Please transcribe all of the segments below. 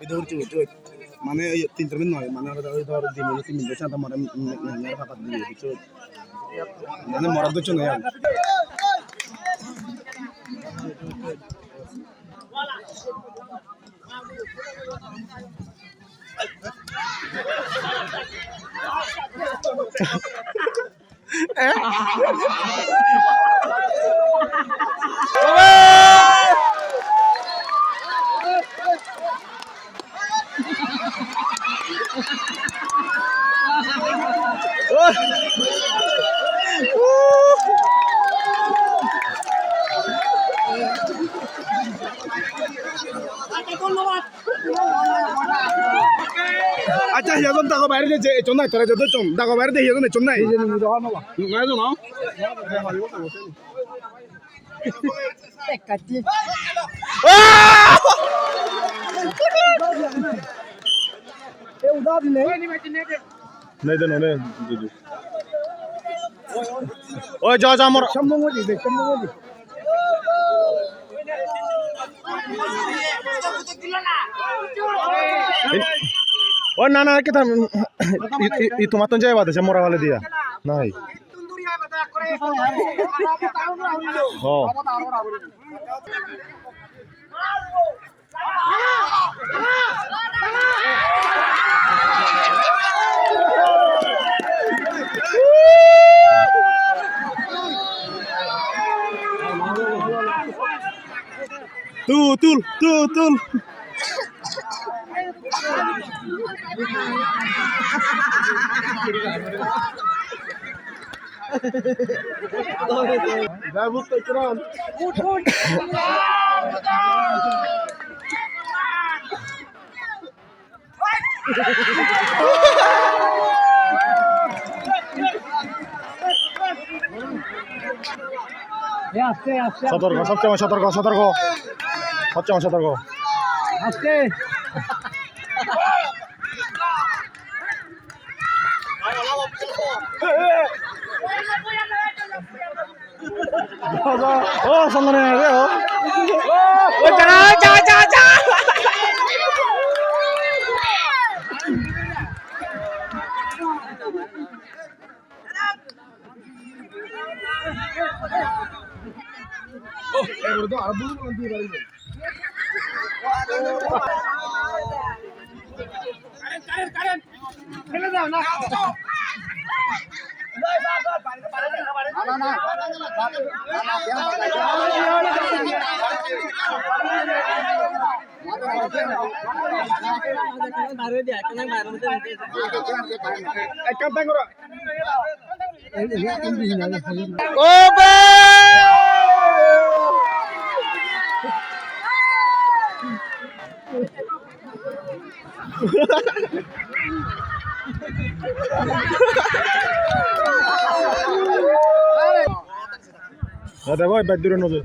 video cuy mana tin termin noy mana ধর দিন তিন মিনিট সাথে মরে মেরে পাতা দিয়ে দিছো মানে মরা তো চলে যাবে আচ্ছা হিয়াজন তাকো বাইরে যে চন্নাই তোরা যত চম তাকো বাইরে দে হিয়াজন চন্নাই নাই তো না কাটি এ উদা দিলে নাই তো না দিদি ওই যা যা মোর সম্মঙ্গলি দে সম্মঙ্গলি ও না না কে থাম ই তোমার তো যাই বাদ আছে মোরা वाले দিয়া নাই ও তুল Gabut tekran. সতর্ক আস্তে ও সামনে রে ও যা তো আর বুঝ না দিয়ে পারি কারেন্ট ফেলে দাও না Ada boy bad dulu nol.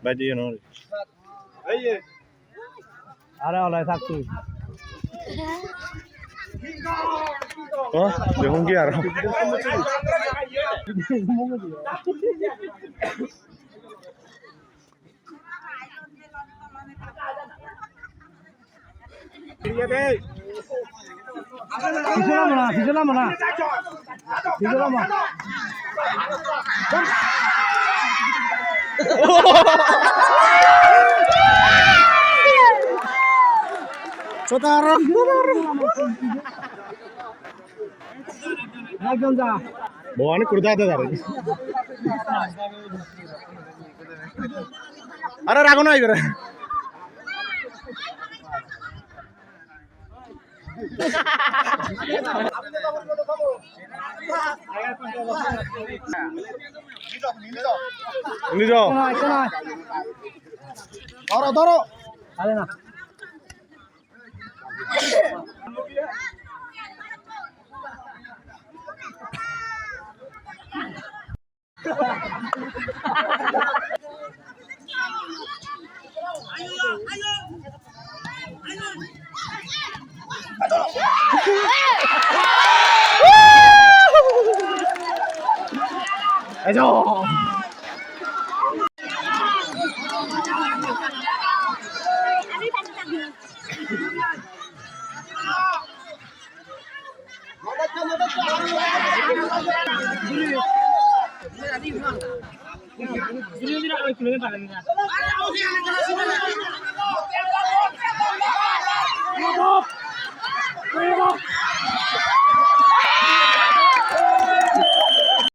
Bad dia nol. Aye. Ada oleh satu. Oh, behung giar. Iya deh. Bisa lama. Saudara. Ekdom जा. Bawaannya kurda ada dari. Ada ragu na ibar. Ini jo. Taro. Ada na. Ayo. Ini